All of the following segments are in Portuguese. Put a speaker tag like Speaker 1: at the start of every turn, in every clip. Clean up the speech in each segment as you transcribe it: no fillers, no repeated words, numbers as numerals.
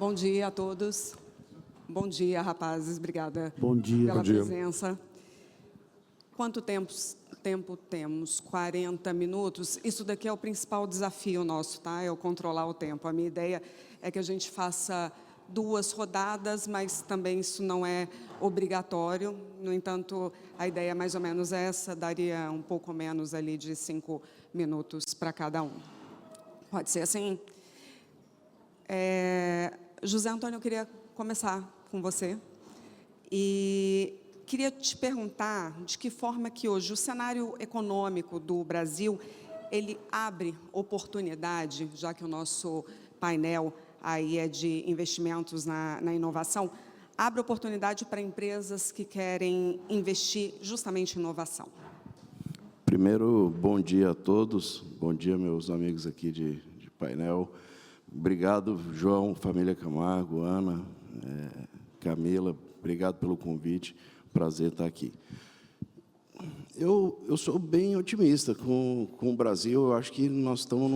Speaker 1: Bom dia a todos. Bom dia, rapazes. Obrigada
Speaker 2: Bom dia.
Speaker 1: pela
Speaker 2: Bom dia.
Speaker 1: presença. Quanto tempo temos? 40 minutos. Isso daqui é o principal desafio nosso, tá? É o controlar o tempo. A minha ideia é que a gente faça 2 rodadas, mas também isso não é obrigatório. No entanto, a ideia é mais ou menos essa, daria um pouco menos ali de 5 minutos para cada um. Pode ser assim? José Antônio, eu queria começar com você e queria te perguntar de que forma que hoje o cenário econômico do Brasil, ele abre oportunidade, já que o nosso painel aí é de investimentos na inovação, abre oportunidade para empresas que querem investir justamente em inovação.
Speaker 2: Primeiro, bom dia a todos. Bom dia, meus amigos aqui de painel. Obrigado, João, família Camargo, Ana, Camila, obrigado pelo convite. Prazer estar aqui. Eu sou bem otimista com o Brasil. Eu acho que nós estamos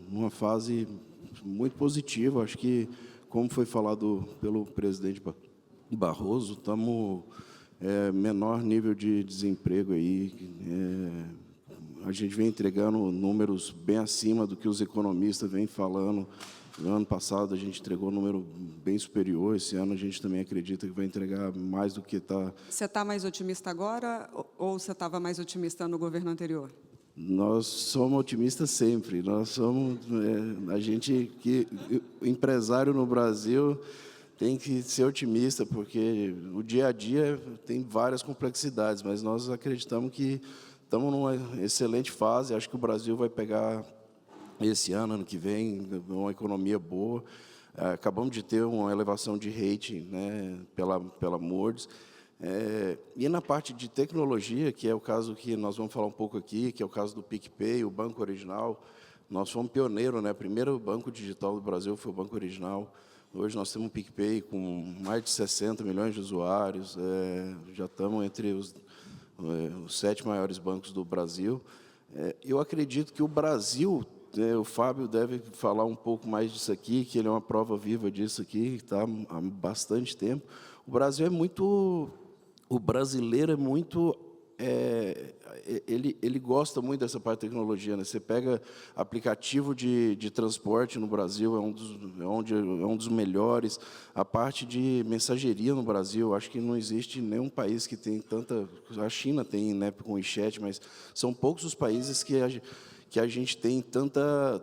Speaker 2: numa fase muito positiva. Acho que, como foi falado pelo presidente Barroso, estamos menor nível de desemprego aí. A gente vem entregando números bem acima do que os economistas vêm falando. No ano passado, a gente entregou um número bem superior. Esse ano, a gente também acredita que vai entregar mais do que está...
Speaker 1: Você está mais otimista agora ou você estava mais otimista no governo anterior?
Speaker 2: Nós somos otimistas sempre. Nós somos... o empresário no Brasil tem que ser otimista, porque o dia a dia tem várias complexidades, mas nós acreditamos que estamos numa excelente fase. Acho que o Brasil vai pegar esse ano que vem uma economia boa. Acabamos de ter uma elevação de rating, né, pela Moody's. E na parte de tecnologia, que é o caso que nós vamos falar um pouco aqui, que é o caso do PicPay, o Banco Original, nós fomos pioneiros, né? O primeiro banco digital do Brasil foi o Banco Original. Hoje nós temos um PicPay com mais de 60 milhões de usuários. Já estamos entre os 7 maiores bancos do Brasil. Eu acredito que o Brasil, o Fábio deve falar um pouco mais disso aqui, que ele é uma prova viva disso aqui, está há bastante tempo. O Brasil é muito... O brasileiro é muito... Ele gosta muito dessa parte de tecnologia, né? Você pega aplicativo de transporte no Brasil, é um dos melhores. A parte de mensageria no Brasil, acho que não existe nenhum país que tem tanta... A China tem, né, com o WeChat, mas são poucos os países que a gente tem tanta...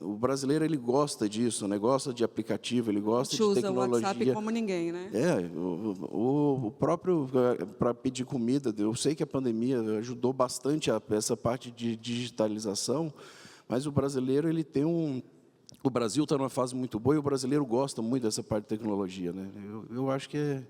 Speaker 2: O brasileiro, ele gosta disso, né? Gosta de aplicativo, ele gosta de tecnologia.
Speaker 1: Usa o WhatsApp como ninguém, né?
Speaker 2: O próprio, para pedir comida, eu sei que a pandemia ajudou bastante essa parte de digitalização, mas o brasileiro, ele tem o Brasil está numa fase muito boa e o brasileiro gosta muito dessa parte de tecnologia, né? Eu acho que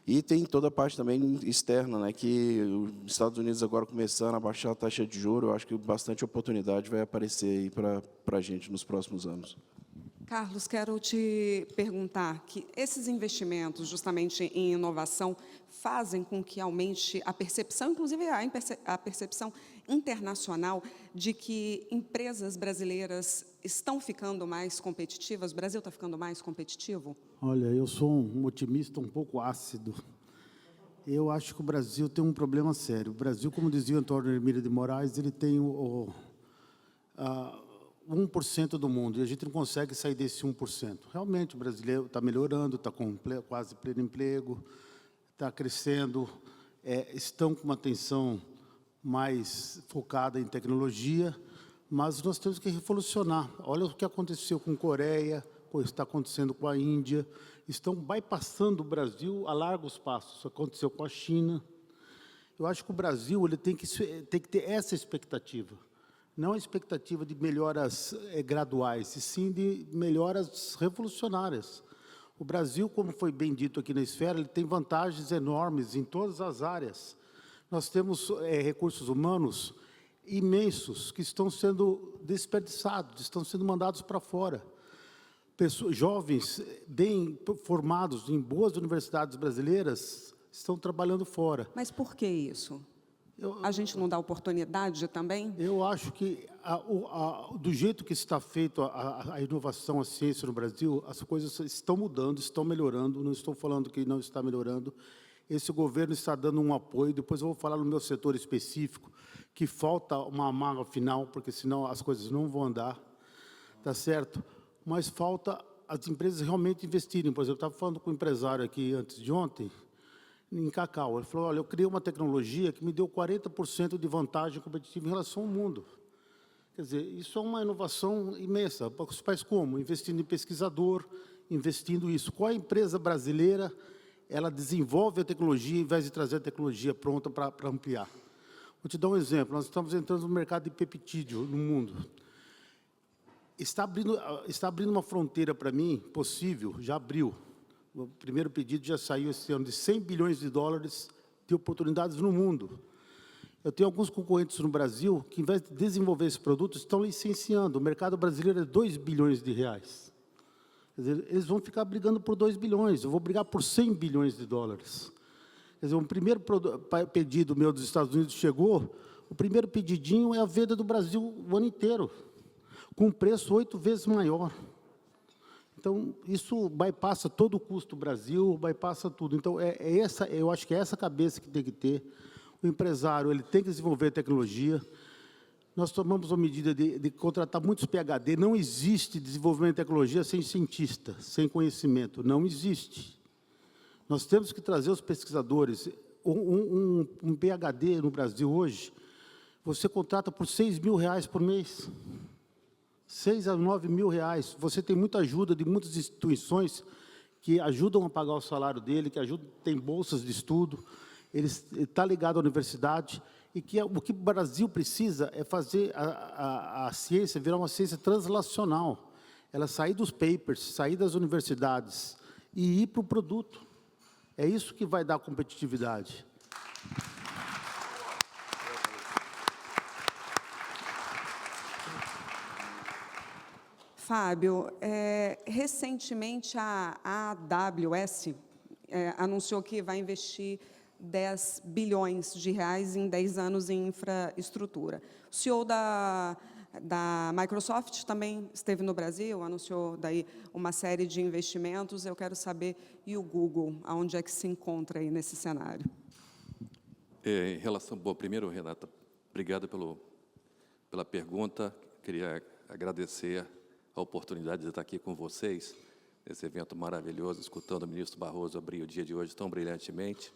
Speaker 2: E tem toda a parte também externa, né, que os Estados Unidos agora começando a baixar a taxa de juros, eu acho que bastante oportunidade vai aparecer aí para a gente nos próximos anos.
Speaker 1: Carlos, quero te perguntar que esses investimentos, justamente em inovação, fazem com que aumente a percepção, inclusive a percepção internacional, de que empresas brasileiras estão ficando mais competitivas, o Brasil está ficando mais competitivo?
Speaker 3: Olha, eu sou um otimista um pouco ácido. Eu acho que o Brasil tem um problema sério. O Brasil, como dizia o Antônio Hermílio de Moraes, ele tem 1% do mundo, e a gente não consegue sair desse 1%. Realmente, o brasileiro está melhorando, está com quase pleno emprego, está crescendo, estão com uma atenção mais focada em tecnologia, mas nós temos que revolucionar. Olha o que aconteceu com a Coreia, o que está acontecendo com a Índia, estão bypassando o Brasil a largos passos. Isso aconteceu com a China. Eu acho que o Brasil ele tem que ter essa expectativa. Não a expectativa de melhoras graduais, e sim de melhoras revolucionárias. O Brasil, como foi bem dito aqui na esfera, ele tem vantagens enormes em todas as áreas. Nós temos recursos humanos imensos que estão sendo desperdiçados, estão sendo mandados para fora. Jovens bem formados em boas universidades brasileiras estão trabalhando fora.
Speaker 1: Mas por que isso? A gente não dá oportunidade também?
Speaker 3: Eu acho que, do jeito que está feito a inovação, a ciência no Brasil, as coisas estão mudando, estão melhorando, não estou falando que não está melhorando. Esse governo está dando um apoio, depois eu vou falar no meu setor específico, que falta uma amarra final, porque senão as coisas não vão andar, tá certo? Mas falta as empresas realmente investirem. Por exemplo, eu estava falando com um empresário aqui antes de ontem, em cacau. Ele falou, olha, eu criei uma tecnologia que me deu 40% de vantagem competitiva em relação ao mundo. Quer dizer, isso é uma inovação imensa. Os pais como? Investindo em pesquisador, investindo isso. Qual é a empresa brasileira, ela desenvolve a tecnologia, em vez de trazer a tecnologia pronta para ampliar? Vou te dar um exemplo. Nós estamos entrando no mercado de peptídeo no mundo. Está abrindo uma fronteira para mim, possível, já abriu. O primeiro pedido já saiu esse ano, de 100 bilhões de dólares de oportunidades no mundo. Eu tenho alguns concorrentes no Brasil que, em vez de desenvolver esse produto, estão licenciando. O mercado brasileiro é 2 bilhões de reais. Quer dizer, eles vão ficar brigando por 2 bilhões, eu vou brigar por 100 bilhões de dólares. Quer dizer, um primeiro pedido meu dos Estados Unidos chegou, o primeiro pedidinho é a venda do Brasil o ano inteiro, com um preço 8 vezes maior. Então, isso bypassa todo o custo do Brasil, bypassa tudo. Então, eu acho que é essa cabeça que tem que ter. O empresário, ele tem que desenvolver tecnologia. Nós tomamos a medida de contratar muitos PhD. Não existe desenvolvimento de tecnologia sem cientista, sem conhecimento. Não existe. Nós temos que trazer os pesquisadores. Um PhD no Brasil hoje, você contrata por R$6.000 por mês. 6 a 9 mil reais. Você tem muita ajuda de muitas instituições que ajudam a pagar o salário dele, que ajudam, tem bolsas de estudo, ele está ligado à universidade, e que o que o Brasil precisa é fazer a ciência virar uma ciência translacional. Ela sair dos papers, sair das universidades e ir para o produto. É isso que vai dar competitividade.
Speaker 1: Fábio, recentemente a AWS anunciou que vai investir 10 bilhões de reais em 10 anos em infraestrutura. O CEO da Microsoft também esteve no Brasil, anunciou daí uma série de investimentos. Eu quero saber, e o Google, aonde é que se encontra aí nesse cenário?
Speaker 4: Em relação, bom, primeiro, Renata, obrigado pela pergunta. Queria agradecer a oportunidade de estar aqui com vocês, nesse evento maravilhoso, escutando o ministro Barroso abrir o dia de hoje tão brilhantemente.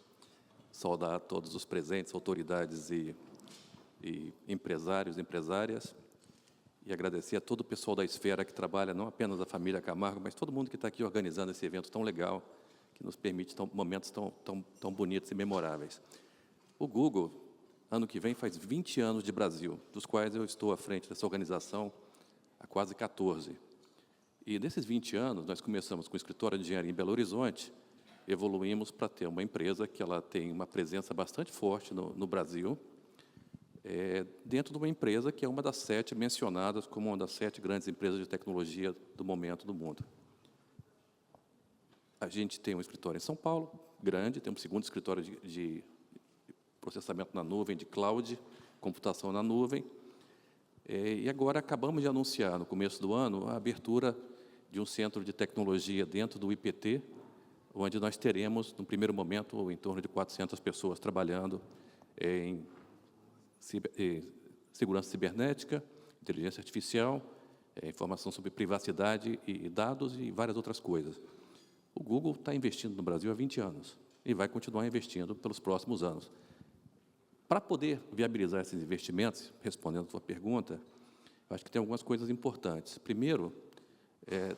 Speaker 4: Saudar a todos os presentes, autoridades e empresários, empresárias, e agradecer a todo o pessoal da esfera que trabalha, não apenas a família Camargo, mas todo mundo que está aqui organizando esse evento tão legal, que nos permite momentos tão bonitos e memoráveis. O Google, ano que vem, faz 20 anos de Brasil, dos quais eu estou à frente dessa organização há quase 14. E nesses 20 anos, nós começamos com o escritório de engenharia em Belo Horizonte, evoluímos para ter uma empresa que ela tem uma presença bastante forte no Brasil, dentro de uma empresa que é uma das 7 mencionadas como uma das 7 grandes empresas de tecnologia do momento do mundo. A gente tem um escritório em São Paulo, grande, tem um segundo escritório de processamento na nuvem, de cloud, computação na nuvem, e agora acabamos de anunciar, no começo do ano, a abertura de um centro de tecnologia dentro do IPT, onde nós teremos, no primeiro momento, em torno de 400 pessoas trabalhando em segurança cibernética, inteligência artificial, informação sobre privacidade e dados e várias outras coisas. O Google está investindo no Brasil há 20 anos e vai continuar investindo pelos próximos anos. Para poder viabilizar esses investimentos, respondendo a sua pergunta, eu acho que tem algumas coisas importantes. Primeiro,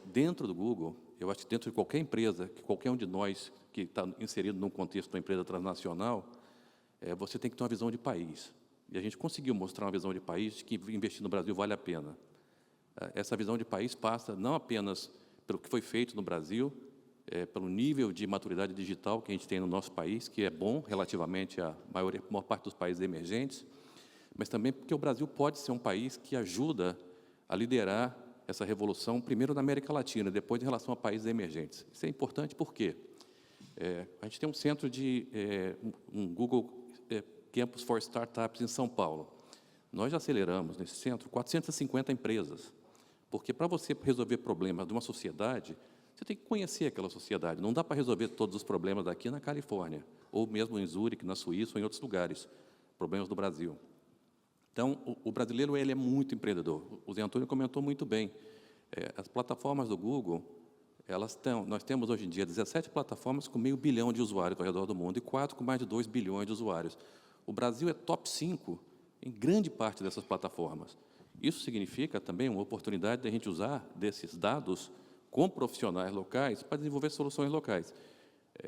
Speaker 4: dentro do Google, eu acho que dentro de qualquer empresa, que qualquer um de nós que está inserido num contexto de uma empresa transnacional, você tem que ter uma visão de país. E a gente conseguiu mostrar uma visão de país de que investir no Brasil vale a pena. Essa visão de país passa não apenas pelo que foi feito no Brasil, pelo nível de maturidade digital que a gente tem no nosso país, que é bom relativamente à maior parte dos países emergentes, mas também porque o Brasil pode ser um país que ajuda a liderar essa revolução, primeiro na América Latina, depois em relação a países emergentes. Isso é importante porque a gente tem um centro um Google Campus for Startups em São Paulo. Nós já aceleramos, nesse centro, 450 empresas, porque para você resolver problemas de uma sociedade, você tem que conhecer aquela sociedade. Não dá para resolver todos os problemas daqui na Califórnia, ou mesmo em Zurique, na Suíça, ou em outros lugares, problemas do Brasil. Então, o brasileiro ele é muito empreendedor. O Zé Antônio comentou muito bem. As plataformas do Google, nós temos hoje em dia 17 plataformas com 500 milhão de usuários ao redor do mundo e 4 com mais de 2 bilhões de usuários. O Brasil é top 5 em grande parte dessas plataformas. Isso significa também uma oportunidade de a gente usar desses dados com profissionais locais para desenvolver soluções locais.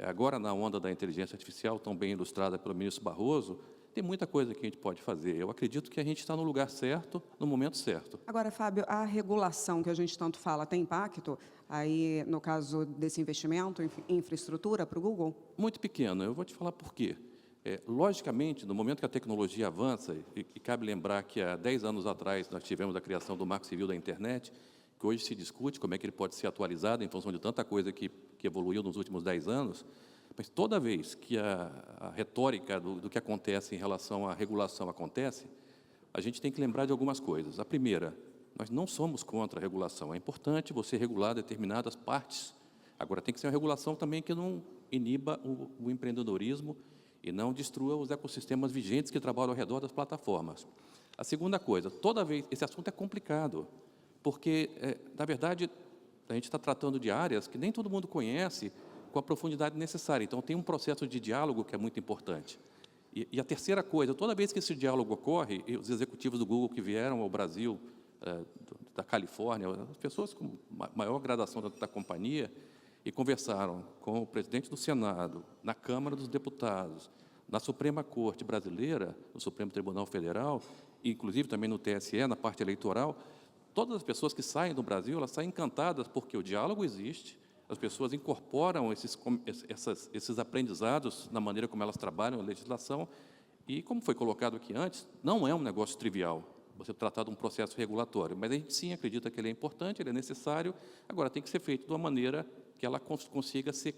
Speaker 4: Agora, na onda da inteligência artificial, tão bem ilustrada pelo ministro Barroso, tem muita coisa que a gente pode fazer. Eu acredito que a gente está no lugar certo, no momento certo.
Speaker 1: Agora, Fábio, a regulação que a gente tanto fala tem impacto aí, no caso desse investimento em infraestrutura para o Google?
Speaker 4: Muito pequeno. Eu vou te falar por quê. Logicamente, no momento que a tecnologia avança, e cabe lembrar que há 10 anos atrás nós tivemos a criação do Marco Civil da Internet, que hoje se discute como é que ele pode ser atualizado em função de tanta coisa que evoluiu nos últimos 10 anos, mas toda vez que a retórica do que acontece em relação à regulação acontece, a gente tem que lembrar de algumas coisas. A primeira, nós não somos contra a regulação. É importante você regular determinadas partes. Agora, tem que ser uma regulação também que não iniba o empreendedorismo e não destrua os ecossistemas vigentes que trabalham ao redor das plataformas. A segunda coisa, toda vez, esse assunto é complicado, porque, na verdade, a gente está tratando de áreas que nem todo mundo conhece com a profundidade necessária. Então, tem um processo de diálogo que é muito importante. E a terceira coisa, toda vez que esse diálogo ocorre, e os executivos do Google que vieram ao Brasil, da Califórnia, as pessoas com maior graduação da companhia, e conversaram com o presidente do Senado, na Câmara dos Deputados, na Suprema Corte Brasileira, no Supremo Tribunal Federal, inclusive também no TSE, na parte eleitoral, todas as pessoas que saem do Brasil, elas saem encantadas porque o diálogo existe, as pessoas incorporam esses aprendizados na maneira como elas trabalham a legislação e, como foi colocado aqui antes, não é um negócio trivial você tratar de um processo regulatório, mas a gente sim acredita que ele é importante, ele é necessário, agora tem que ser feito de uma maneira que ela consiga ser,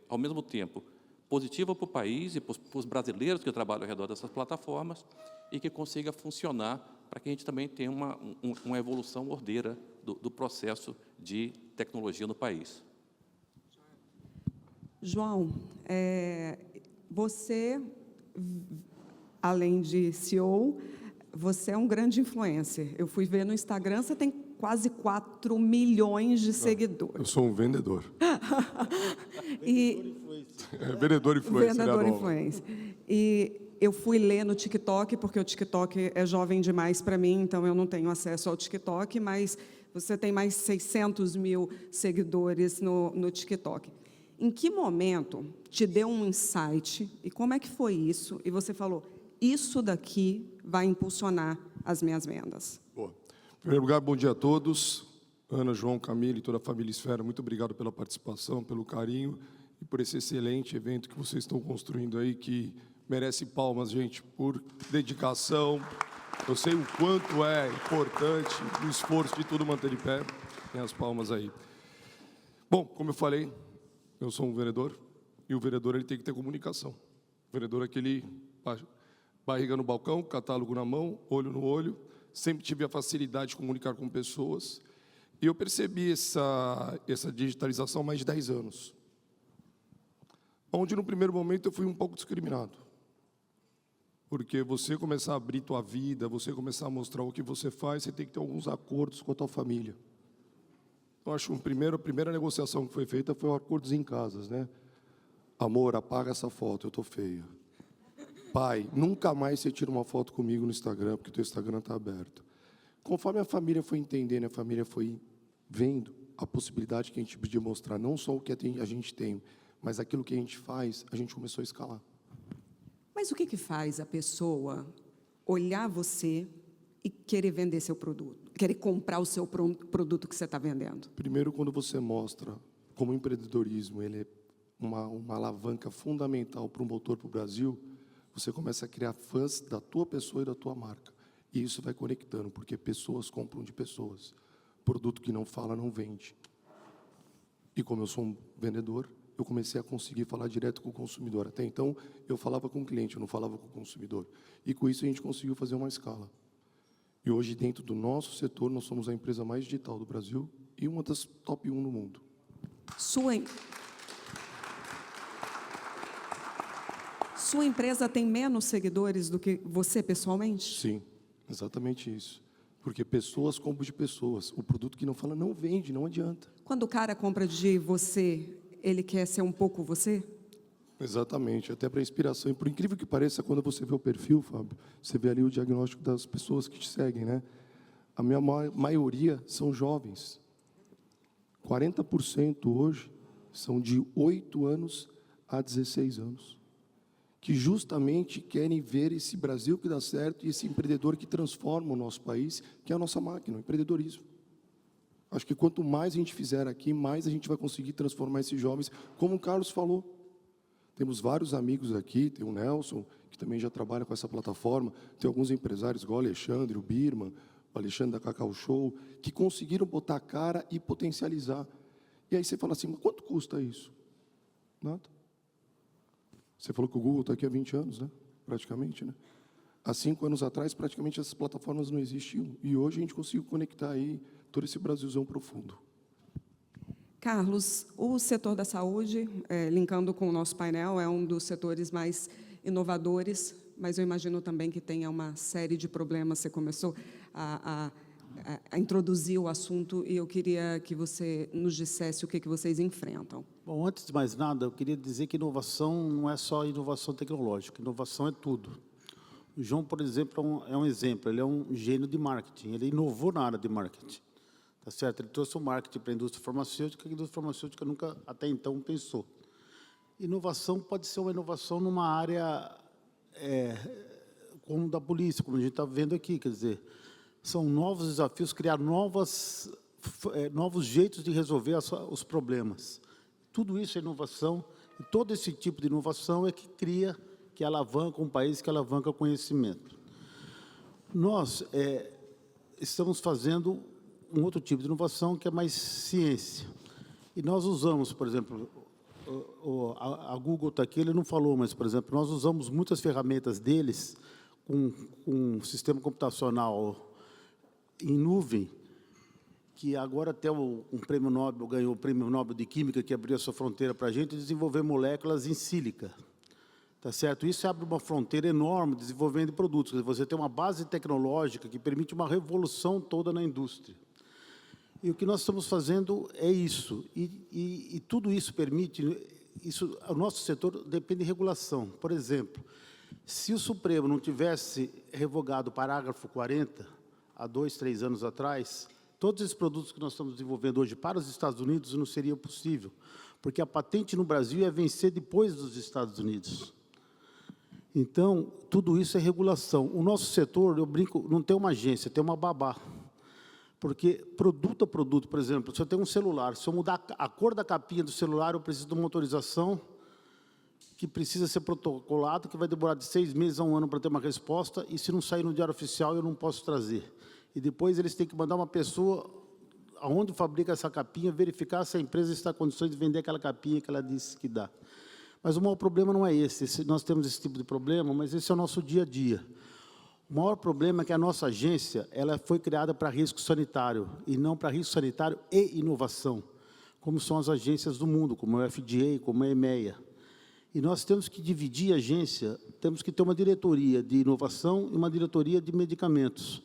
Speaker 4: ao mesmo tempo, positiva para o país e para os brasileiros que trabalham ao redor dessas plataformas e que consiga funcionar para que a gente também tenha uma evolução ordeira do processo de tecnologia no país.
Speaker 1: João, você, além de CEO, você é um grande influencer. Eu fui ver no Instagram, você tem quase 4 milhões de seguidores.
Speaker 5: Eu sou um vendedor.
Speaker 1: Vendedor influencer.
Speaker 5: Vendedor
Speaker 1: influencer. E eu fui ler no TikTok, porque o TikTok é jovem demais para mim, então eu não tenho acesso ao TikTok, mas você tem mais 600 mil seguidores no TikTok. Em que momento te deu um insight e como é que foi isso? E você falou, isso daqui vai impulsionar as minhas vendas.
Speaker 5: Boa. Em primeiro lugar, bom dia a todos. Ana, João, Camila e toda a família Esfera, muito obrigado pela participação, pelo carinho e por esse excelente evento que vocês estão construindo aí, que merece palmas, gente, por dedicação. Eu sei o quanto é importante o esforço de tudo manter de pé. Tem as palmas aí. Bom, como eu falei, eu sou um vendedor e o vendedor ele tem que ter comunicação. O vendedor é aquele barriga no balcão, catálogo na mão, olho no olho. Sempre tive a facilidade de comunicar com pessoas. E eu percebi essa digitalização há mais de 10 anos. Onde, no primeiro momento, eu fui um pouco discriminado. Porque você começar a abrir tua vida, você começar a mostrar o que você faz, você tem que ter alguns acordos com a tua família. Eu acho que a primeira negociação que foi feita foi acordos em casas, né? Amor, apaga essa foto, eu estou feia. Pai, nunca mais você tira uma foto comigo no Instagram, porque o teu Instagram está aberto. Conforme a família foi entendendo, a família foi vendo a possibilidade que a gente podia mostrar, não só o que a gente tem, mas aquilo que a gente faz, a gente começou a escalar.
Speaker 1: Mas o que faz a pessoa olhar você e querer vender seu produto, querer comprar o seu produto que você está vendendo?
Speaker 5: Primeiro, quando você mostra como o empreendedorismo ele é uma alavanca fundamental para um motor para o Brasil, você começa a criar fãs da tua pessoa e da tua marca. E isso vai conectando, porque pessoas compram de pessoas. Produto que não fala, não vende. E como eu sou um vendedor, eu comecei a conseguir falar direto com o consumidor. Até então, eu falava com o cliente, eu não falava com o consumidor. E com isso a gente conseguiu fazer uma escala. E hoje, dentro do nosso setor, nós somos a empresa mais digital do Brasil e uma das top 1 no mundo.
Speaker 1: Sua empresa tem menos seguidores do que você pessoalmente?
Speaker 5: Sim, exatamente isso. Porque pessoas compram de pessoas. O produto que não fala não vende, não adianta.
Speaker 1: Quando o cara compra de você, ele quer ser um pouco você?
Speaker 5: Exatamente, até para inspiração. E por incrível que pareça, quando você vê o perfil, Fábio, você vê ali o diagnóstico das pessoas que te seguem, né? A minha maioria são jovens. 40% hoje são de 8 anos a 16 anos, que justamente querem ver esse Brasil que dá certo e esse empreendedor que transforma o nosso país, que é a nossa máquina, o empreendedorismo. Acho que quanto mais a gente fizer aqui, mais a gente vai conseguir transformar esses jovens, como o Carlos falou. Temos vários amigos aqui, tem o Nelson, que também já trabalha com essa plataforma, tem alguns empresários, igual o Alexandre, o Birman, o Alexandre da Cacau Show, que conseguiram botar a cara e potencializar. E aí você fala assim, mas quanto custa isso? Nada. Você falou que o Google está aqui há 20 anos, né? Praticamente, né? Há 5 anos atrás, praticamente essas plataformas não existiam. E hoje a gente conseguiu conectar aí todo esse Brasilzão profundo.
Speaker 1: Carlos, o setor da saúde, linkando com o nosso painel, é um dos setores mais inovadores, mas eu imagino também que tenha uma série de problemas. Você começou a introduzir o assunto e eu queria que você nos dissesse o que vocês enfrentam.
Speaker 3: Bom, antes de mais nada, eu queria dizer que inovação não é só inovação tecnológica, inovação é tudo. O João, por exemplo, é um exemplo, ele é um gênio de marketing, ele inovou na área de marketing. Tá certo? Ele trouxe o marketing para a indústria farmacêutica, que a indústria farmacêutica nunca, até então, pensou. Inovação pode ser uma inovação numa área como da polícia, como a gente está vendo aqui, quer dizer, são novos desafios, criar novos jeitos de resolver os problemas. Tudo isso é inovação, e todo esse tipo de inovação é que cria, que alavanca um país, que alavanca o conhecimento. Nós estamos fazendo um outro tipo de inovação, que é mais ciência. E nós usamos, por exemplo, a Google está aqui, ele não falou, mas, por exemplo, nós usamos muitas ferramentas deles com um sistema computacional em nuvem, que agora até um prêmio Nobel, ganhou o Prêmio Nobel de Química, que abriu essa fronteira para a gente, desenvolver moléculas em sílica. Tá certo? Isso abre uma fronteira enorme de desenvolvimento de produtos. Você tem uma base tecnológica que permite uma revolução toda na indústria. E o que nós estamos fazendo é isso. E tudo isso permite... o nosso setor depende de regulação. Por exemplo, se o Supremo não tivesse revogado o parágrafo 40, há 2, 3 anos atrás, todos esses produtos que nós estamos desenvolvendo hoje para os Estados Unidos não seria possível, porque a patente no Brasil ia vencer depois dos Estados Unidos. Então, tudo isso é regulação. O nosso setor, eu brinco, não tem uma agência, tem uma babá. Porque produto a produto, por exemplo, se eu tenho um celular, se eu mudar a cor da capinha do celular, eu preciso de uma autorização que precisa ser protocolada, que vai demorar de 6 meses a 1 ano para ter uma resposta, e se não sair no Diário Oficial, eu não posso trazer. E depois eles têm que mandar uma pessoa aonde fabrica essa capinha, verificar se a empresa está em condições de vender aquela capinha que ela disse que dá. Mas o maior problema não é esse. Nós temos esse tipo de problema, mas esse é o nosso dia a dia. O maior problema é que a nossa agência ela foi criada para risco sanitário, e não para risco sanitário e inovação, como são as agências do mundo, como a FDA, como a EMEA. E nós temos que dividir a agência, temos que ter uma diretoria de inovação e uma diretoria de medicamentos.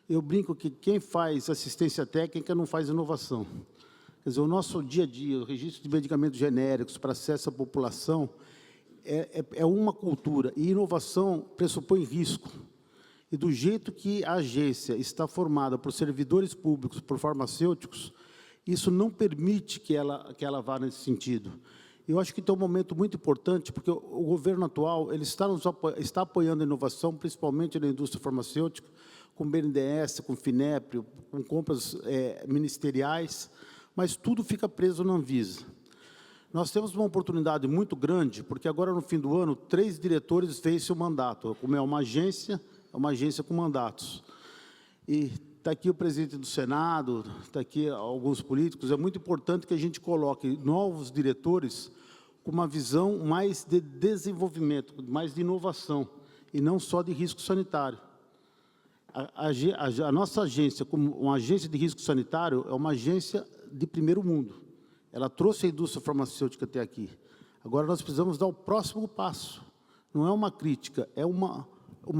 Speaker 3: Eu brinco que quem faz assistência técnica não faz inovação. Quer dizer, o nosso dia a dia, o registro de medicamentos genéricos para acesso à população, é uma cultura, e inovação pressupõe risco. E do jeito que a agência está formada por servidores públicos, por farmacêuticos, isso não permite que ela vá nesse sentido. Eu acho que tem um momento muito importante, porque o governo atual ele está apoiando a inovação, principalmente na indústria farmacêutica, com BNDES, com FINEP, com compras ministeriais, mas tudo fica preso na Anvisa. Nós temos uma oportunidade muito grande, porque agora, no fim do ano, 3 diretores fez seu mandato, como é uma agência com mandatos. E está aqui o presidente do Senado, está aqui alguns políticos. É muito importante que a gente coloque novos diretores, com uma visão mais de desenvolvimento, mais de inovação, e não só de risco sanitário. A nossa agência, como uma agência de risco sanitário, é uma agência de primeiro mundo. Ela trouxe a indústria farmacêutica até aqui. Agora, nós precisamos dar o próximo passo. Não é uma crítica, é uma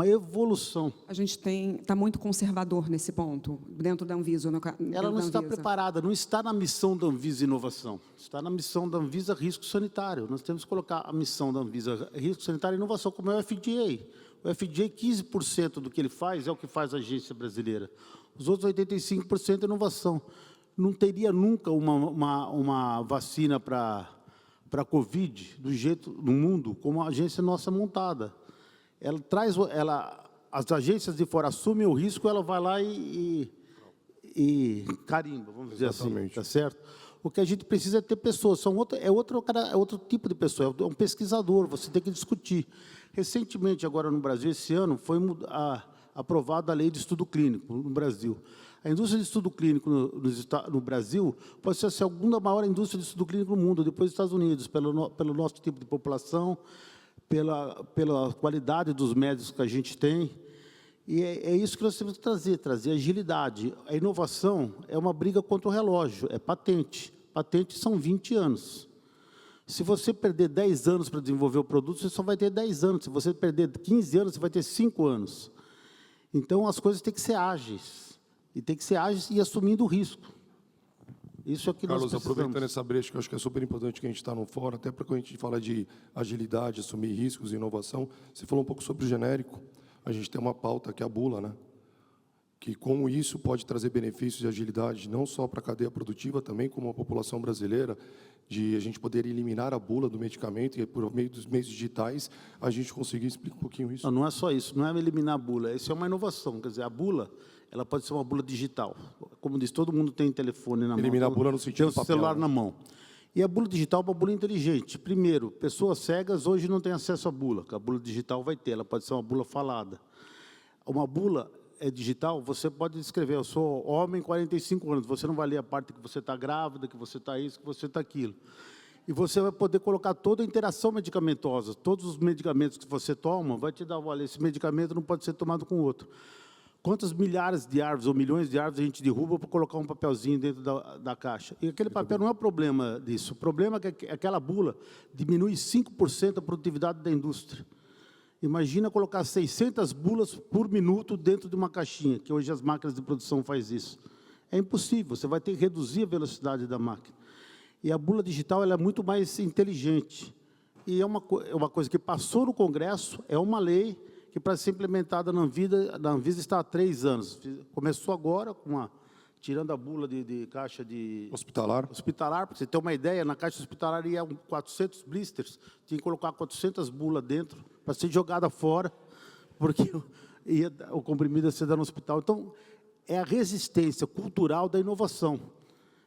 Speaker 3: evolução.
Speaker 1: A gente está muito conservador nesse ponto, dentro da Anvisa.
Speaker 3: Ela não está preparada, não está na missão da Anvisa Inovação, está na missão da Anvisa Risco Sanitário. Nós temos que colocar a missão da Anvisa Risco Sanitário e Inovação, como é o FDA. O FDA, 15% do que ele faz é o que faz a agência brasileira. Os outros 85% é inovação. Não teria nunca uma vacina para a Covid do jeito no mundo como a agência nossa montada. Ela traz, as agências de fora assumem o risco, ela vai lá e carimba, vamos dizer assim, tá certo? O que a gente precisa é ter pessoas, é outro tipo de pessoa, é um pesquisador, você tem que discutir. Recentemente, agora no Brasil, esse ano, foi aprovada a lei de estudo clínico no Brasil. A indústria de estudo clínico no Brasil pode ser a segunda maior indústria de estudo clínico no mundo, depois dos Estados Unidos, pelo nosso tipo de população, pela qualidade dos médicos que a gente tem. E é isso que nós temos que trazer agilidade. A inovação é uma briga contra o relógio, é patente. Patente são 20 anos. Se você perder 10 anos para desenvolver o produto, você só vai ter 10 anos. Se você perder 15 anos, você vai ter 5 anos. Então, as coisas têm que ser ágeis. E tem que ser ágeis e assumindo o risco. Isso é o que nós precisamos.
Speaker 5: Carlos, aproveitando essa brecha, que eu acho que é super importante que a gente está no fórum, até para quando a gente fala de agilidade, assumir riscos e inovação, você falou um pouco sobre o genérico. A gente tem uma pauta que é a bula, né? Que com isso pode trazer benefícios de agilidade, não só para a cadeia produtiva, também como a população brasileira, de a gente poder eliminar a bula do medicamento e, por meio dos meios digitais, a gente conseguir explicar um pouquinho isso.
Speaker 3: Não é só isso, não é eliminar a bula, isso é uma inovação. Quer dizer, a bula, ela pode ser uma bula digital. Como diz, todo mundo tem telefone na mão.
Speaker 5: Eliminar a bula no sentido
Speaker 3: tem o celular na mão. E a bula digital é uma bula inteligente. Primeiro, pessoas cegas hoje não têm acesso à bula, que a bula digital vai ter, ela pode ser uma bula falada. Uma bula digital, você pode escrever, eu sou homem, 45 anos, você não vai ler a parte que você está grávida, que você está isso, que você está aquilo. E você vai poder colocar toda a interação medicamentosa, todos os medicamentos que você toma, vai te dar, olha, esse medicamento não pode ser tomado com outro. Quantas milhares de árvores ou milhões de árvores a gente derruba para colocar um papelzinho dentro da caixa? E aquele papel não é o problema disso. O problema é que aquela bula diminui 5% a produtividade da indústria. Imagina colocar 600 bulas por minuto dentro de uma caixinha, que hoje as máquinas de produção fazem isso. É impossível, você vai ter que reduzir a velocidade da máquina. E a bula digital ela é muito mais inteligente. E é uma coisa que passou no Congresso, é uma lei que, para ser implementada na Anvisa está há 3 anos. Começou agora, tirando a bula de caixa de...
Speaker 5: Hospitalar, para
Speaker 3: você ter uma ideia, na caixa hospitalar ia 400 blisters, tinha que colocar 400 bulas dentro, para ser jogada fora, porque o comprimido ia ser dado no hospital. Então, é a resistência cultural da inovação.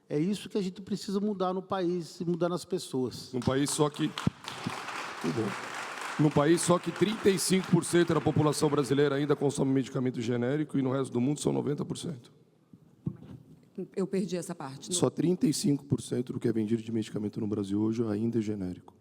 Speaker 3: É isso que a gente precisa mudar no país e mudar nas pessoas.
Speaker 5: num país só que... Num país só que 35% da população brasileira ainda consome medicamento genérico e no resto do mundo são 90%.
Speaker 1: Eu perdi essa parte.
Speaker 5: Só 35% do que é vendido de medicamento no Brasil hoje ainda é genérico.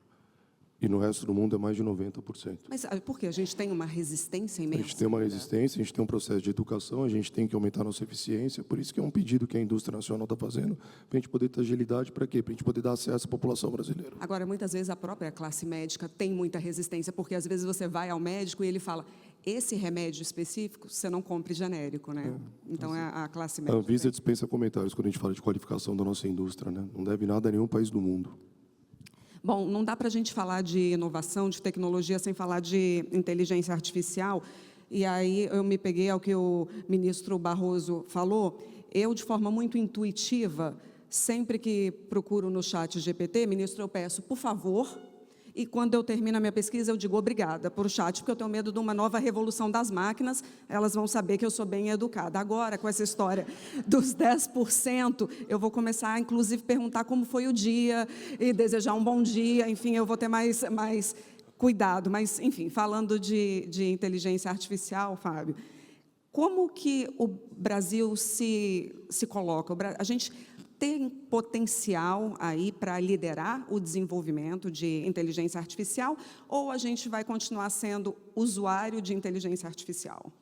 Speaker 5: E no resto do mundo é mais de 90%.
Speaker 1: Mas por quê? A gente tem uma resistência imensa?
Speaker 5: A gente tem uma resistência, a gente tem um processo de educação, a gente tem que aumentar a nossa eficiência, por isso que é um pedido que a indústria nacional está fazendo, para a gente poder ter agilidade, para quê? Para a gente poder dar acesso à população brasileira.
Speaker 1: Agora, muitas vezes a própria classe médica tem muita resistência, porque às vezes você vai ao médico e ele fala, esse remédio específico, você não compre genérico, né? Então, é a classe médica.
Speaker 5: A Anvisa dispensa comentários quando a gente fala de qualificação da nossa indústria, né? Não deve nada a nenhum país do mundo.
Speaker 1: Bom, não dá para a gente falar de inovação, de tecnologia, sem falar de inteligência artificial. E aí eu me peguei ao que o ministro Barroso falou. Eu, de forma muito intuitiva, sempre que procuro no chat GPT, ministro, eu peço, por favor, e quando eu termino a minha pesquisa, eu digo obrigada por chat, porque eu tenho medo de uma nova revolução das máquinas, elas vão saber que eu sou bem educada. Agora, com essa história dos 10%, eu vou começar, inclusive, perguntar como foi o dia, e desejar um bom dia, enfim, eu vou ter mais cuidado. Mas, enfim, falando de inteligência artificial, Fábio, como que o Brasil se coloca? A gente tem potencial aí para liderar o desenvolvimento de inteligência artificial, ou a gente vai continuar sendo usuário de inteligência artificial?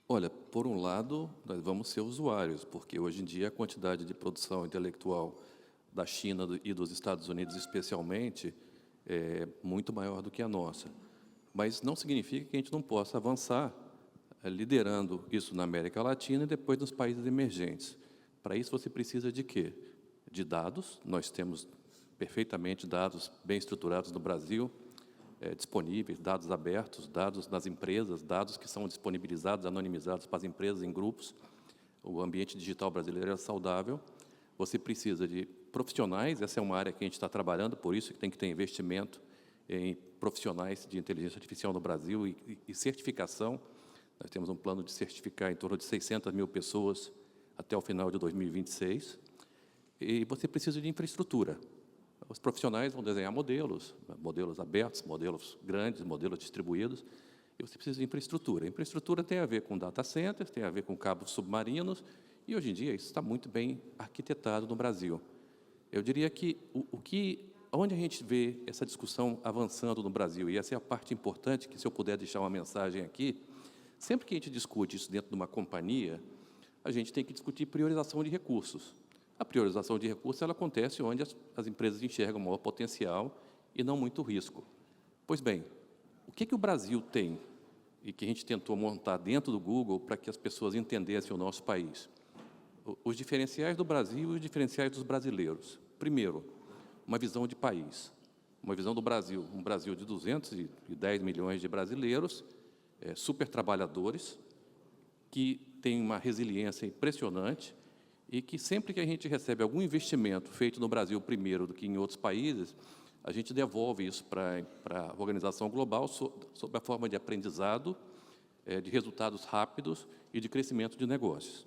Speaker 4: Olha, por um lado, nós vamos ser usuários, porque hoje em dia a quantidade de produção intelectual da China e dos Estados Unidos, especialmente, é muito maior do que a nossa. Mas não significa que a gente não possa avançar liderando isso na América Latina e depois nos países emergentes. Para isso, você precisa de quê? De dados. Nós temos perfeitamente dados bem estruturados no Brasil, disponíveis, dados abertos, dados das empresas, dados que são disponibilizados, anonimizados para as empresas em grupos. O ambiente digital brasileiro é saudável. Você precisa de profissionais, essa é uma área que a gente está trabalhando, por isso que tem que ter investimento em profissionais de inteligência artificial no Brasil e certificação. Nós temos um plano de certificar em torno de 600 mil pessoas até o final de 2026. E você precisa de infraestrutura. Os profissionais vão desenhar modelos, modelos abertos, modelos grandes, modelos distribuídos, e você precisa de infraestrutura. A infraestrutura tem a ver com data centers, tem a ver com cabos submarinos, e hoje em dia isso está muito bem arquitetado no Brasil. Eu diria que onde a gente vê essa discussão avançando no Brasil, e essa é a parte importante, que se eu puder deixar uma mensagem aqui, sempre que a gente discute isso dentro de uma companhia, a gente tem que discutir priorização de recursos. A priorização de recursos ela acontece onde as empresas enxergam maior potencial e não muito risco. Pois bem, o que o Brasil tem e que a gente tentou montar dentro do Google para que as pessoas entendessem o nosso país? Os diferenciais do Brasil e os diferenciais dos brasileiros. Primeiro, uma visão de país, uma visão do Brasil, um Brasil de 210 milhões de brasileiros, super trabalhadores, que tem uma resiliência impressionante e que sempre que a gente recebe algum investimento feito no Brasil primeiro do que em outros países, a gente devolve isso para a organização global sob a forma de aprendizado, de resultados rápidos e de crescimento de negócios.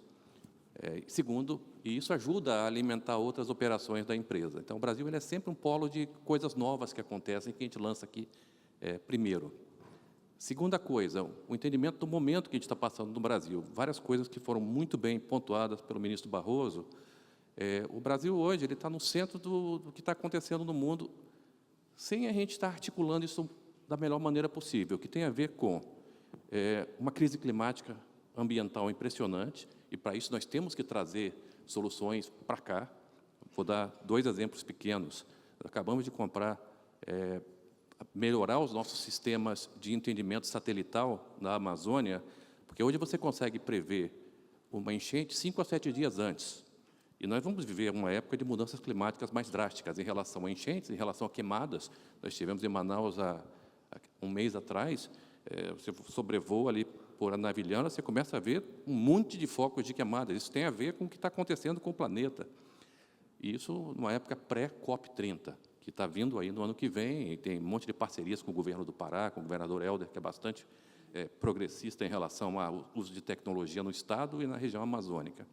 Speaker 4: Segundo, e isso ajuda a alimentar outras operações da empresa. Então, o Brasil ele é sempre um polo de coisas novas que acontecem, que a gente lança aqui primeiro. Segunda coisa, o entendimento do momento que a gente está passando no Brasil. Várias coisas que foram muito bem pontuadas pelo ministro Barroso. O Brasil hoje ele está no centro do que está acontecendo no mundo, sem a gente estar articulando isso da melhor maneira possível, que tem a ver com uma crise climática ambiental impressionante, e para isso nós temos que trazer soluções para cá. Vou dar 2 exemplos pequenos. Acabamos de comprar, melhorar os nossos sistemas de entendimento satelital na Amazônia, porque hoje você consegue prever uma enchente 5 a 7 dias antes. E nós vamos viver uma época de mudanças climáticas mais drásticas em relação a enchentes, em relação a queimadas. Nós estivemos em Manaus há um mês atrás, você sobrevoa ali por Anavilhana, você começa a ver um monte de focos de queimadas. Isso tem a ver com o que está acontecendo com o planeta. E isso numa época pré-COP30, que está vindo aí no ano que vem, e tem um monte de parcerias com o governo do Pará, com o governador Helder, que é bastante progressista em relação ao uso de tecnologia no Estado e na região amazônica.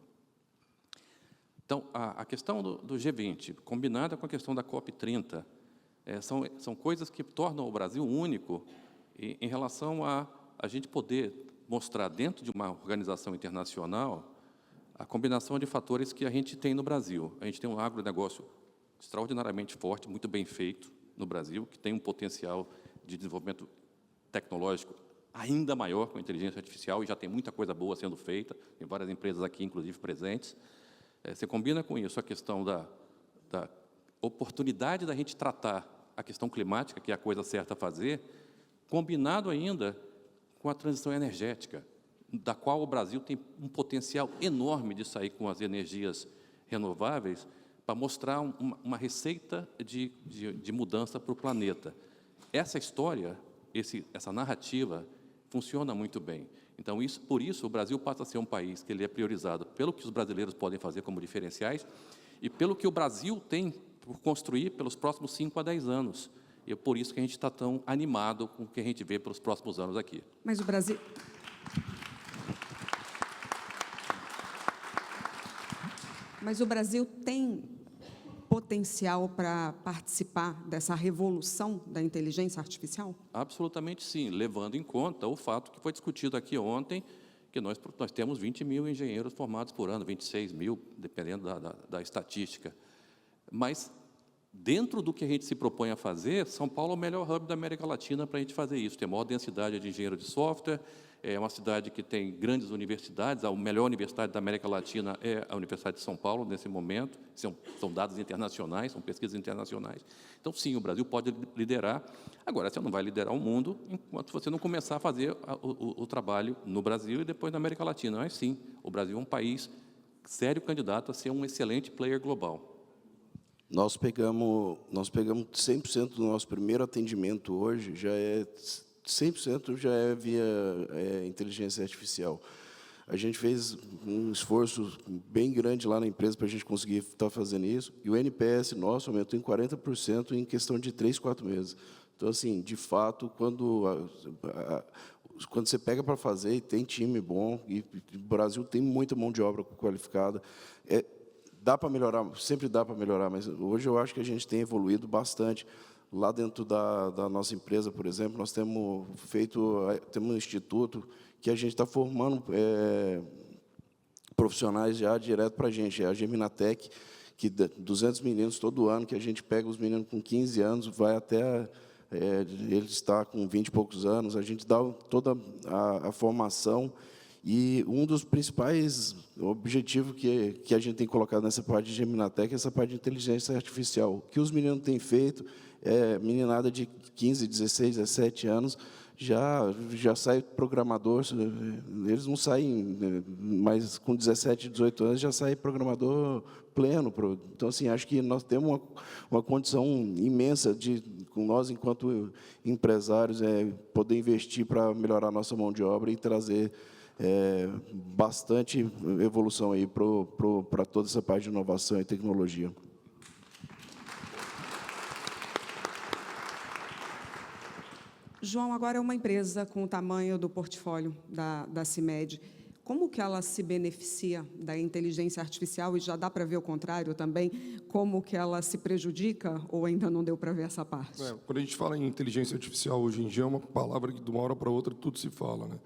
Speaker 4: Então, a questão do G20, combinada com a questão da COP30, são coisas que tornam o Brasil único em relação a gente poder mostrar dentro de uma organização internacional a combinação de fatores que a gente tem no Brasil. A gente tem um agronegócio extraordinariamente forte, muito bem feito no Brasil, que tem um potencial de desenvolvimento tecnológico ainda maior com a inteligência artificial, e já tem muita coisa boa sendo feita, tem várias empresas aqui, inclusive, presentes. Você combina com isso a questão da oportunidade da gente tratar a questão climática, que é a coisa certa a fazer, combinado ainda com a transição energética, da qual o Brasil tem um potencial enorme de sair com as energias renováveis, para mostrar uma receita de mudança para o planeta. Essa história, essa narrativa, funciona muito bem. Então, por isso, o Brasil passa a ser um país que ele é priorizado pelo que os brasileiros podem fazer como diferenciais e pelo que o Brasil tem por construir pelos próximos 5 a 10 anos. E é por isso que a gente está tão animado com o que a gente vê pelos próximos anos aqui.
Speaker 1: Mas o Brasil... Mas o Brasil tem potencial para participar dessa revolução da inteligência artificial?
Speaker 4: Absolutamente sim, levando em conta o fato que foi discutido aqui ontem, que nós temos 20 mil engenheiros formados por ano, 26 mil, dependendo da estatística. Mas, dentro do que a gente se propõe a fazer, São Paulo é o melhor hub da América Latina para a gente fazer isso. Tem a maior densidade de engenheiro de software, é uma cidade que tem grandes universidades, a melhor universidade da América Latina é a Universidade de São Paulo, nesse momento, são dados internacionais, são pesquisas internacionais. Então, sim, o Brasil pode liderar. Agora, você não vai liderar o mundo enquanto você não começar a fazer o trabalho no Brasil e depois na América Latina. Mas, sim, o Brasil é um país sério candidato a ser um excelente player global.
Speaker 2: Nós pegamos 100% do nosso primeiro atendimento hoje, 100% já é via inteligência artificial. A gente fez um esforço bem grande lá na empresa para a gente conseguir estar fazendo isso, e o NPS nosso aumentou em 40% em questão de 3, 4 meses. Então, assim, de fato, quando você pega para fazer e tem time bom, e o Brasil tem muita mão de obra qualificada, dá para melhorar, sempre dá para melhorar, mas hoje eu acho que a gente tem evoluído bastante. Lá dentro da nossa empresa, por exemplo, nós temos um instituto que a gente está formando profissionais já direto para a gente, é a Geminatec, que 200 meninos todo ano, que a gente pega os meninos com 15 anos, vai até ele está com 20 e poucos anos, a gente dá toda a formação. E um dos principais objetivos que a gente tem colocado nessa parte de Geminatec é essa parte de inteligência artificial. O que os meninos têm feito, meninada de 15, 16, 17 anos, já sai programador, eles não saem, mas com 17, 18 anos já sai programador pleno. Então, assim, acho que nós temos uma condição imensa com nós, enquanto empresários, poder investir para melhorar a nossa mão de obra e trazer bastante evolução aí para toda essa parte de inovação e tecnologia.
Speaker 1: João, agora é uma empresa com o tamanho do portfólio da CIMED. Como que ela se beneficia da inteligência artificial? E já dá para ver o contrário também, como que ela se prejudica, ou ainda não deu para ver essa parte?
Speaker 5: Quando a gente fala em inteligência artificial, hoje em dia, é uma palavra que de uma hora para outra tudo se fala, né?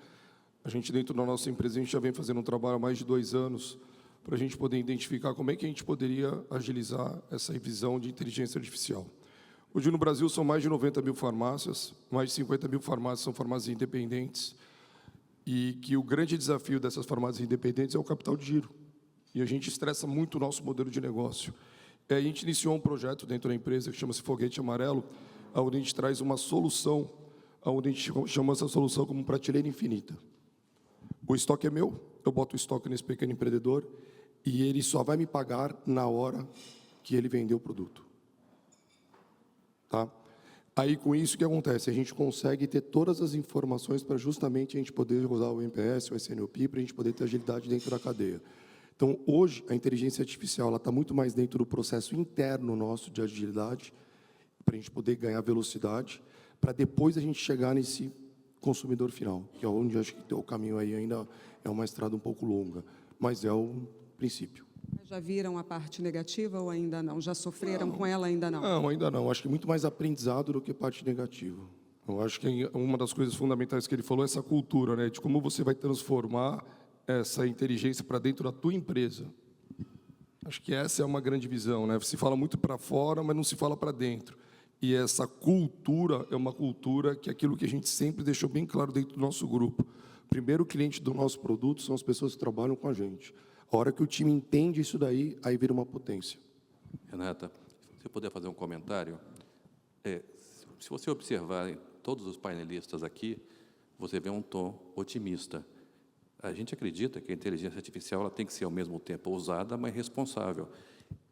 Speaker 5: A gente, dentro da nossa empresa, a gente já vem fazendo um trabalho há mais de 2 anos para a gente poder identificar como é que a gente poderia agilizar essa visão de inteligência artificial. Hoje, no Brasil, são mais de 90 mil farmácias, mais de 50 mil farmácias são farmácias independentes, e que o grande desafio dessas farmácias independentes é o capital de giro. E a gente estressa muito o nosso modelo de negócio. A gente iniciou um projeto dentro da empresa que chama-se Foguete Amarelo, onde a gente traz uma solução, onde a gente chama essa solução como prateleira infinita. O estoque é meu, eu boto o estoque nesse pequeno empreendedor e ele só vai me pagar na hora que ele vender o produto. Tá? Aí, com isso, o que acontece? A gente consegue ter todas as informações para justamente a gente poder usar o NPS, o SNOP, para a gente poder ter agilidade dentro da cadeia. Então, hoje, a inteligência artificial está muito mais dentro do processo interno nosso de agilidade, para a gente poder ganhar velocidade, para depois a gente chegar nesse consumidor final, que é onde acho que o caminho aí ainda é uma estrada um pouco longa, mas é o princípio.
Speaker 1: Já viram a parte negativa ou ainda não? Já sofreram com ela, ainda não?
Speaker 5: Não, ainda não. Acho que muito mais aprendizado do que parte negativa. Eu acho que uma das coisas fundamentais que ele falou é essa cultura, né, de como você vai transformar essa inteligência para dentro da tua empresa. Acho que essa é uma grande visão, né? Se fala muito para fora, mas não se fala para dentro. E essa cultura é uma cultura que é aquilo que a gente sempre deixou bem claro dentro do nosso grupo. O primeiro cliente do nosso produto são as pessoas que trabalham com a gente. A hora que o time entende isso daí, aí vira uma potência.
Speaker 4: Renata, se eu puder fazer um comentário, se você observar em todos os painelistas aqui, você vê um tom otimista. A gente acredita que a inteligência artificial ela tem que ser, ao mesmo tempo, ousada, mas responsável.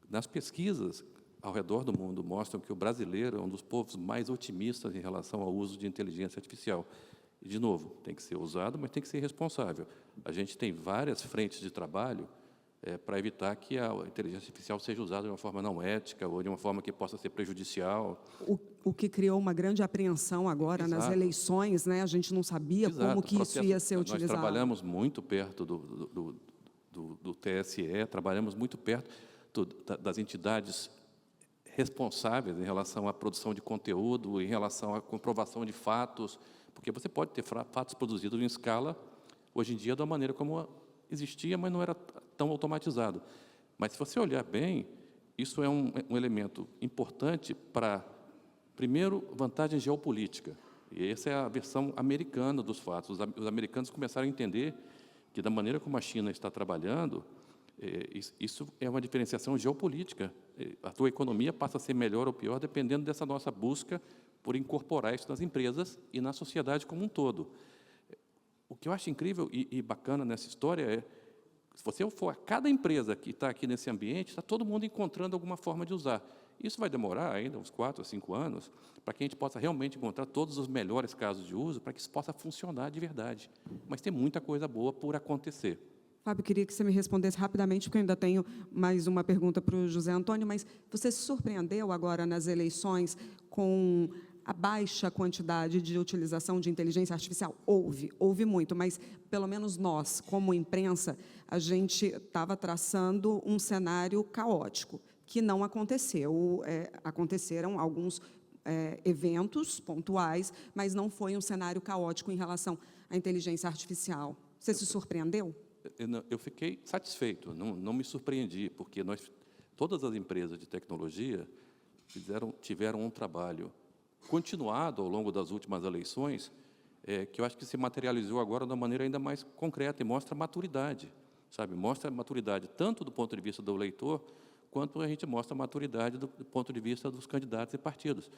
Speaker 4: Nas pesquisas ao redor do mundo mostram que o brasileiro é um dos povos mais otimistas em relação ao uso de inteligência artificial. E, de novo, tem que ser ousado, mas tem que ser responsável. A gente tem várias frentes de trabalho para evitar que a inteligência artificial seja usada de uma forma não ética ou de uma forma que possa ser prejudicial.
Speaker 1: O que criou uma grande apreensão agora nas eleições, né? A gente não sabia como que isso ia ser utilizado.
Speaker 4: Nós trabalhamos muito perto do TSE, trabalhamos muito perto das entidades responsáveis em relação à produção de conteúdo, em relação à comprovação de fatos, porque você pode ter fatos produzidos em escala hoje em dia, da maneira como existia, mas não era tão automatizado. Mas, se você olhar bem, isso é um elemento importante para, primeiro, vantagem geopolítica. E essa é a versão americana dos fatos. Os americanos começaram a entender que, da maneira como a China está trabalhando, isso é uma diferenciação geopolítica. A tua economia passa a ser melhor ou pior dependendo dessa nossa busca por incorporar isso nas empresas e na sociedade como um todo. O que eu acho incrível e bacana nessa história é, se você for a cada empresa que está aqui nesse ambiente, está todo mundo encontrando alguma forma de usar. Isso vai demorar ainda uns 4 a 5 anos para que a gente possa realmente encontrar todos os melhores casos de uso para que isso possa funcionar de verdade. Mas tem muita coisa boa por acontecer.
Speaker 1: Fábio, queria que você me respondesse rapidamente, porque eu ainda tenho mais uma pergunta para o José Antônio, mas você se surpreendeu agora nas eleições com a baixa quantidade de utilização de inteligência artificial? Houve muito, mas, pelo menos nós, como imprensa, a gente estava traçando um cenário caótico, que não aconteceu. Aconteceram alguns eventos pontuais, mas não foi um cenário caótico em relação à inteligência artificial. Você se surpreendeu?
Speaker 4: Eu fiquei satisfeito, não me surpreendi, porque todas as empresas de tecnologia tiveram um trabalho continuado ao longo das últimas eleições, que eu acho que se materializou agora de uma maneira ainda mais concreta e mostra maturidade, sabe? Mostra maturidade tanto do ponto de vista do eleitor, quanto a gente mostra maturidade do ponto de vista dos candidatos e partidos.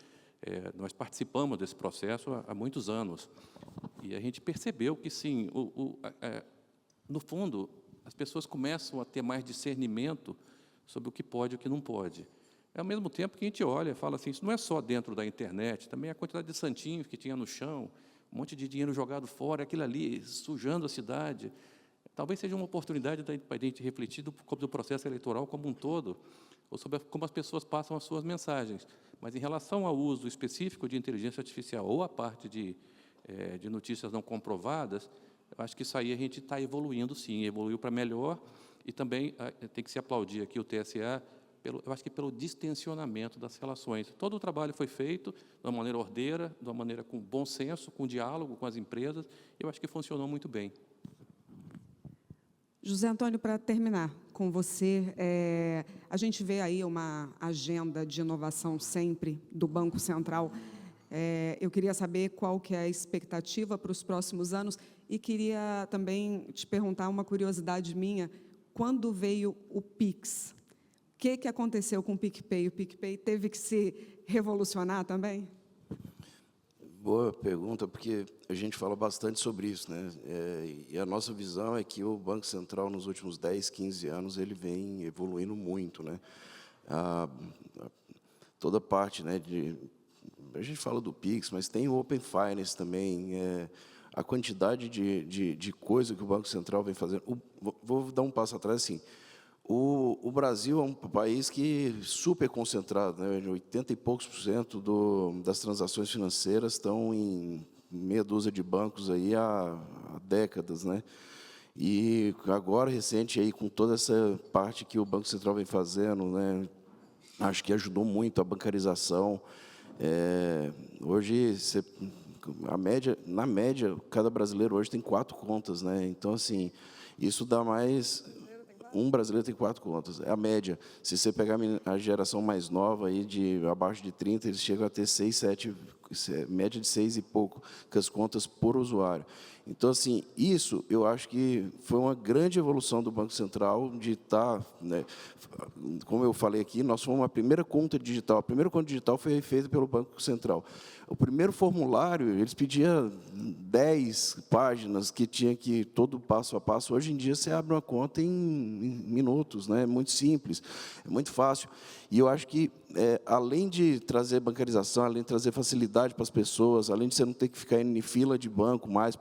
Speaker 4: Nós participamos desse processo há muitos anos, e a gente percebeu que, sim, no fundo, as pessoas começam a ter mais discernimento sobre o que pode e o que não pode. Ao mesmo tempo que a gente olha e fala assim, isso não é só dentro da internet, também a quantidade de santinhos que tinha no chão, um monte de dinheiro jogado fora, aquilo ali, sujando a cidade. Talvez seja uma oportunidade para a gente refletir sobre o processo eleitoral como um todo, ou sobre como as pessoas passam as suas mensagens. Mas, em relação ao uso específico de inteligência artificial ou a parte de notícias não comprovadas, eu acho que isso aí a gente está evoluindo, sim, evoluiu para melhor, e também tem que se aplaudir aqui o TSE, eu acho que pelo distensionamento das relações. Todo o trabalho foi feito de uma maneira ordeira, de uma maneira com bom senso, com diálogo com as empresas, eu acho que funcionou muito bem.
Speaker 1: José Antônio, para terminar com você, a gente vê aí uma agenda de inovação sempre do Banco Central. Eu queria saber qual que é a expectativa para os próximos anos e queria também te perguntar uma curiosidade minha, quando veio o Pix? O que aconteceu com o PicPay? O PicPay teve que se revolucionar também?
Speaker 2: Boa pergunta, porque a gente fala bastante sobre isso, né? E a nossa visão é que o Banco Central, nos últimos 10, 15 anos, ele vem evoluindo muito, né? Toda parte, né, a gente fala do Pix, mas tem o Open Finance também, a quantidade de coisa que o Banco Central vem fazendo. Vou dar um passo atrás, assim. O Brasil é um país que super concentrado, né? 80 e poucos % das transações financeiras estão em meia dúzia de bancos aí há décadas, né? E agora, recente, aí, com toda essa parte que o Banco Central vem fazendo, né? Acho que ajudou muito a bancarização. Hoje, na média, cada brasileiro hoje tem 4 contas, né? Então, assim, isso dá mais... Um brasileiro tem 4 contas, é a média. Se você pegar a geração mais nova, aí abaixo de 30, eles chegam a ter 6, 7, média de 6 e poucas contas por usuário. Então, assim, isso eu acho que foi uma grande evolução do Banco Central de estar, né, como eu falei aqui, nós fomos a primeira conta digital. A primeira conta digital foi feita pelo Banco Central. O primeiro formulário, eles pediam 10 páginas, que tinha que todo passo a passo. Hoje em dia, você abre uma conta em minutos, né? É muito simples, é muito fácil. E eu acho que, além de trazer bancarização, além de trazer facilidade para as pessoas, além de você não ter que ficar em fila de banco mais,